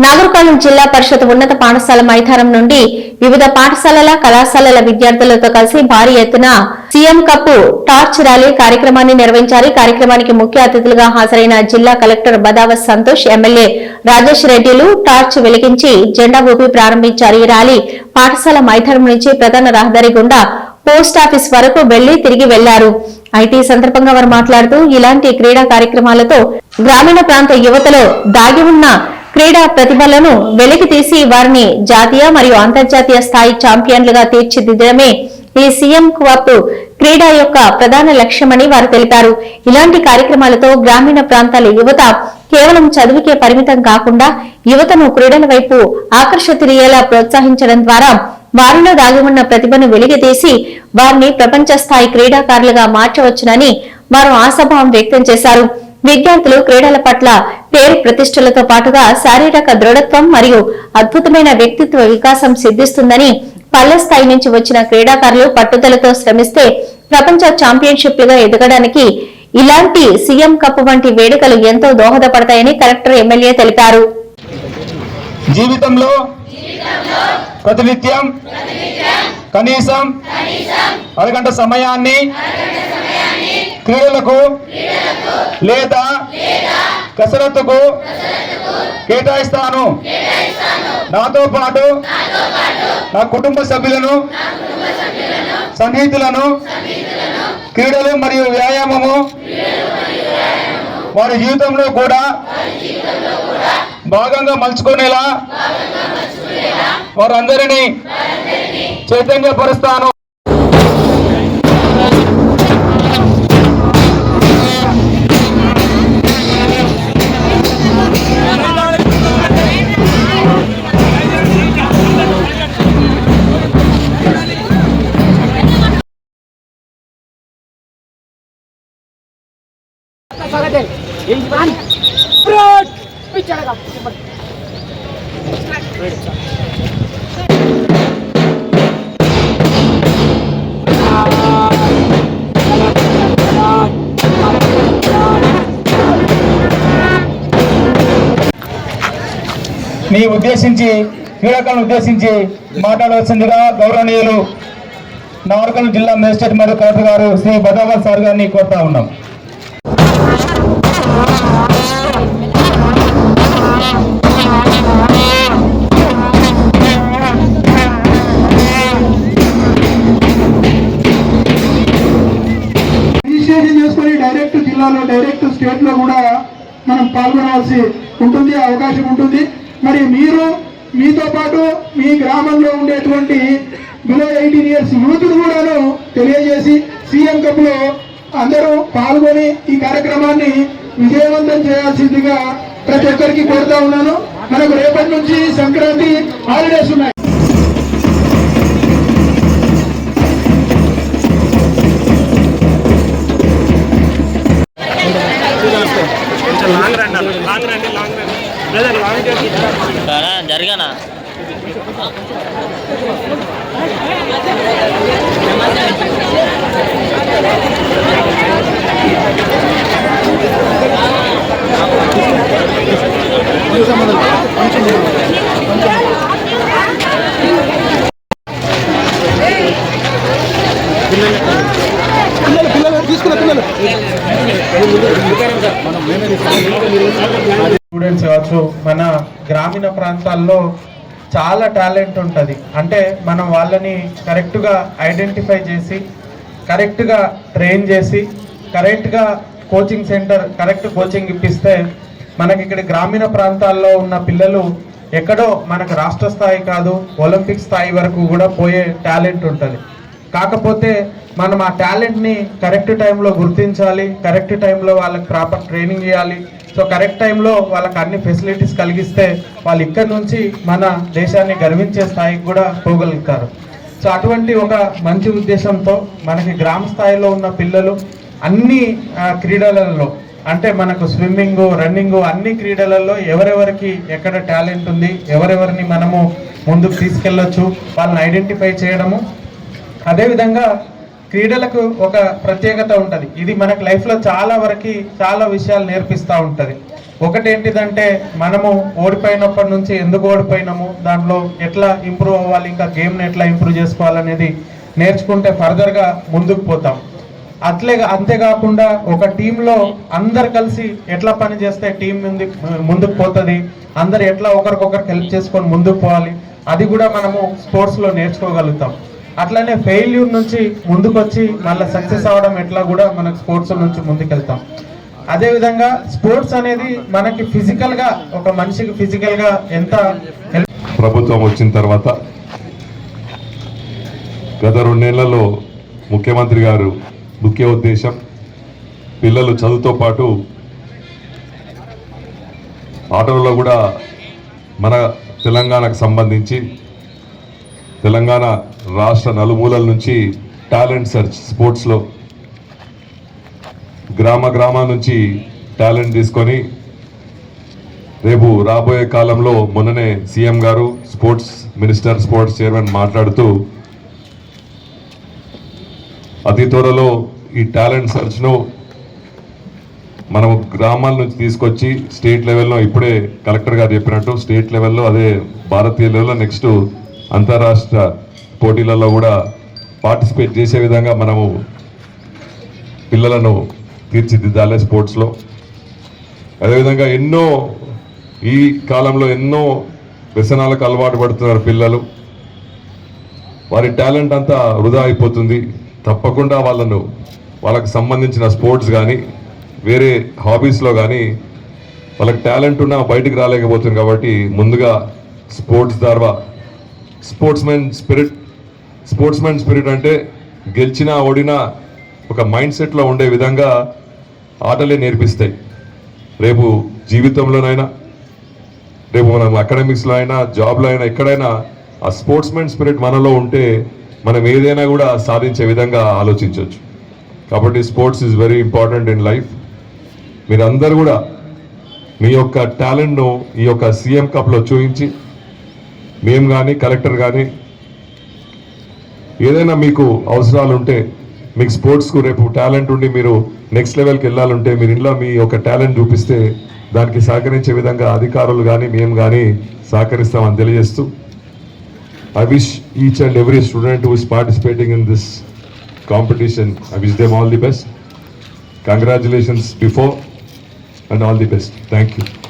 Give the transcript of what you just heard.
నాగర్కర్నూలు జిల్లా పరిషత్ ఉన్నత పాఠశాల మైదానం నుండి వివిధ పాఠశాలల కళాశాలల విద్యార్థులతో కలిసి భారీ ఎత్తున సీఎం కప్ టార్చ్ ర్యాలీ కార్యక్రమాన్ని నిర్వహించారు. కార్యక్రమానికి ముఖ్య అతిథులుగా హాజరైన జిల్లా కలెక్టర్ బదావత్ సంతోష్, ఎమ్మెల్యే రాజేష్ రెడ్డిలు టార్చ్ వెలిగించి జెండా ఊపి ప్రారంభించారు. ఈ ర్యాలీ పాఠశాల మైదానం నుంచి ప్రధాన రహదారి గుండా పోస్టాఫీస్ వరకు వెళ్లి తిరిగి వెళ్లారు. అయితే ఈ సందర్భంగా వారు మాట్లాడుతూ ఇలాంటి క్రీడా కార్యక్రమాలతో గ్రామీణ ప్రాంత యువతలో దాగి ఉన్న క్రీడా ప్రతిభలను వెలికి తీసి వారిని జాతీయ మరియు అంతర్జాతీయ స్థాయి ఛాంపియన్లుగా తీర్చిదిద్దడమే ఈ సీఎం కప్ క్రీడా యొక్క ప్రధాన లక్ష్యమని వారు తెలిపారు. ఇలాంటి కార్యక్రమాలతో గ్రామీణ ప్రాంతాల యువత కేవలం చదువుకే పరిమితం కాకుండా యువతను క్రీడల వైపు ఆకర్షితులయ్యేలా ప్రోత్సహించడం ద్వారా వారిలో దాగి ఉన్న ప్రతిభను వెలికితీసి వారిని ప్రపంచ స్థాయి క్రీడాకారులుగా మార్చవచ్చునని వారు ఆశాభావం వ్యక్తం చేశారు. విద్యార్థులు క్రీడల పట్ల పేరు ప్రతిష్టలతో పాటుగా శారీరక దృఢత్వం మరియు అద్భుతమైన వ్యక్తిత్వ వికాసం సిద్ధిస్తుందని, పల్లె స్థాయి నుంచి వచ్చిన క్రీడాకారులు పట్టుదలతో శ్రమిస్తే ప్రపంచ ఛాంపియన్షిప్లుగా ఎదగడానికి ఇలాంటి సీఎం కప్ వంటి వేడుకలు ఎంతో దోహదపడతాయని కలెక్టర్, ఎమ్మెల్యే తెలిపారు. జీవితంలో ప్రతినిత్యం కనీసం అరగంట సమయాన్ని క్రీడలకు లేదా కసరత్తుకు కేటాయిస్తాను. నాతో పాటు నా కుటుంబ సభ్యులను, సన్నిహితులను క్రీడలు మరియు వ్యాయామము వారి జీవితంలో కూడా భాగంగా మలుచుకునేలా వారందరినీ చైతన్యపరుస్తాను. నీ ఉద్దేశించి క్రీడాకారులను ఉద్దేశించి మాట్లాడవలసిందిగా గౌరవనీయులు నాగర్కర్నూలు జిల్లా మేజిస్ట్రేట్ మరియు కలెక్టర్ గారు శ్రీ బదావత్ సార్ గారిని కోరుతా ఉన్నాం. రిజిస్ట్రేషన్ చేసుకొని డైరెక్ట్ జిల్లాలో, డైరెక్ట్ స్టేట్ లో కూడా మనం పాల్గొనవలసి ఉంటుంది, అవకాశం ఉంటుంది. మరి మీరు మీతో పాటు మీ గ్రామంలో ఉండేటువంటి బిలో 18 years యూత్ను కూడాను తెలియజేసి సీఎం కప్ లో అందరూ పాల్గొని ఈ కార్యక్రమాన్ని విజయవంతం చేయాల్సిందిగా ప్రతి ఒక్కరికి కోరుతా ఉన్నాను. మనకు రేపటి నుంచి సంక్రాంతి హాలిడేస్ ఉన్నాయి. జరగనా స్టూడెంట్స్ కావచ్చు, మన గ్రామీణ ప్రాంతాల్లో చాలా టాలెంట్ ఉంటుంది. అంటే మనం వాళ్ళని కరెక్ట్గా ఐడెంటిఫై చేసి, కరెక్ట్గా ట్రైన్ చేసి, కరెక్ట్గా కోచింగ్ సెంటర్ కరెక్ట్ కోచింగ్ ఇప్పిస్తే మనకి ఇక్కడ గ్రామీణ ప్రాంతాల్లో ఉన్న పిల్లలు ఎక్కడో మనకు రాష్ట్ర స్థాయి కాదు, ఒలింపిక్ స్థాయి వరకు కూడా పోయే టాలెంట్ ఉంటుంది. కాకపోతే మనం ఆ టాలెంట్ని కరెక్ట్ టైంలో గుర్తించాలి, కరెక్ట్ టైంలో వాళ్ళకి ప్రాపర్ ట్రైనింగ్ ఇవ్వాలి. సో కరెక్ట్ టైంలో వాళ్ళకి అన్ని ఫెసిలిటీస్ కలిగిస్తే వాళ్ళు ఇక్కడ నుంచి మన దేశాన్ని గర్వించే స్థాయికి కూడా పోగలుగుతారు. సో అటువంటి ఒక మంచి ఉద్దేశంతో మనకి గ్రామ స్థాయిలో ఉన్న పిల్లలు అన్ని క్రీడలలో, అంటే మనకు స్విమ్మింగ్, రన్నింగ్, అన్ని క్రీడలలో ఎవరెవరికి ఎక్కడ టాలెంట్ ఉంది, ఎవరెవరిని మనము ముందుకు తీసుకెళ్ళొచ్చు వాళ్ళని ఐడెంటిఫై చేయడము. అదేవిధంగా క్రీడలకు ఒక ప్రత్యేకత ఉంటుంది. ఇది మనకు లైఫ్లో చాలా వరకు చాలా విషయాలు నేర్పిస్తూ ఉంటుంది. ఒకటి ఏంటిదంటే మనము ఓడిపోయినప్పటి నుంచి ఎందుకు ఓడిపోయినాము, దాంట్లో ఎట్లా ఇంప్రూవ్ అవ్వాలి, ఇంకా గేమ్ని ఎట్లా ఇంప్రూవ్ చేసుకోవాలనేది నేర్చుకుంటే ఫర్దర్గా ముందుకు పోతాం. అంతేకాకుండా ఒక టీంలో అందరు కలిసి ఎట్లా పని చేస్తే టీం ముందుకు పోతుంది, అందరు ఎట్లా ఒకరికొకరికి హెల్ప్ చేసుకొని ముందుకు పోవాలి, అది కూడా మనము స్పోర్ట్స్లో నేర్చుకోగలుగుతాం. అట్లనే ఫెయిల్యూర్ నుంచి ముందుకు వచ్చి మళ్ళీ సక్సెస్ అవ్వడం ఎట్లా కూడా మనకు స్పోర్ట్స్ నుంచి ముందుకెళ్తాం. అదేవిధంగా స్పోర్ట్స్ అనేది మనకి ఫిజికల్గా, ఒక మనిషికి ఫిజికల్గా ఎంత ప్రభుత్వం వచ్చిన తర్వాత గత 2 నెలల్లో ముఖ్యమంత్రి గారు ముఖ్య ఉద్దేశం పిల్లలు చదువుతో పాటు ఆటలలో కూడా మన తెలంగాణకు సంబంధించి తెలంగాణ రాష్ట్ర నలుమూలల నుంచి టాలెంట్ సెర్చ్ స్పోర్ట్స్లో గ్రామ నుంచి టాలెంట్ తీసుకొని రేపు రాబోయే కాలంలో మొన్ననే సీఎం గారు స్పోర్ట్స్ మినిస్టర్ స్పోర్ట్స్ చైర్మన్ మాట్లాడుతూ అతి త్వరలో ఈ టాలెంట్ సెర్చ్ను మనం గ్రామాల నుంచి తీసుకొచ్చి స్టేట్ లెవెల్లో, ఇప్పుడే కలెక్టర్ గారు చెప్పినట్టు స్టేట్ లెవెల్లో, అదే భారతీయ లెవెల్లో నెక్స్ట్ అంతర్రాష్ట్ర పోటీలలో కూడా పార్టిసిపేట్ చేసే విధంగా మనము పిల్లలను తీర్చిదిద్దాలి స్పోర్ట్స్లో. అదేవిధంగా ఈ కాలంలో ఎన్నో వ్యసనాలకు అలవాటు పడుతున్నారు పిల్లలు. వారి టాలెంట్ అంతా వృధా అయిపోతుంది. తప్పకుండా వాళ్ళకి సంబంధించిన స్పోర్ట్స్ కానీ వేరే హాబీస్లో కానీ వాళ్ళకి టాలెంట్ ఉన్నా బయటికి రాలేకపోతుంది. కాబట్టి ముందుగా స్పోర్ట్స్ ద్వారా స్పోర్ట్స్మెన్ స్పిరిట్ అంటే గెలిచినా ఓడినా ఒక మైండ్ సెట్లో ఉండే విధంగా ఆటలే నేర్పిస్తాయి. రేపు జీవితంలోనైనా, రేపు మనం అకాడమిక్స్లో అయినా, జాబ్లో అయినా, ఎక్కడైనా ఆ స్పోర్ట్స్మెన్ స్పిరిట్ మనలో ఉంటే మనం ఏదైనా కూడా సాధించే విధంగా ఆలోచించవచ్చు. కాబట్టి sports is very important in life. మీరందరూ కూడా మీ యొక్క టాలెంట్ను ఈ యొక్క సీఎం కప్లో చూపించి, మేము కానీ కలెక్టర్ కానీ ఏదైనా మీకు అవసరాలు ఉంటే, మీకు స్పోర్ట్స్కు రేపు టాలెంట్ ఉండి మీరు నెక్స్ట్ లెవెల్కి వెళ్ళాలంటే, మీరు ఇంట్లో మీ యొక్క టాలెంట్ చూపిస్తే దానికి సహకరించే విధంగా అధికారులు కానీ మేము కానీ సహకరిస్తామని తెలియజేస్తూ, I wish each and every student who is participating in this competition, I wish them all the best. Congratulations before and all the best. Thank you.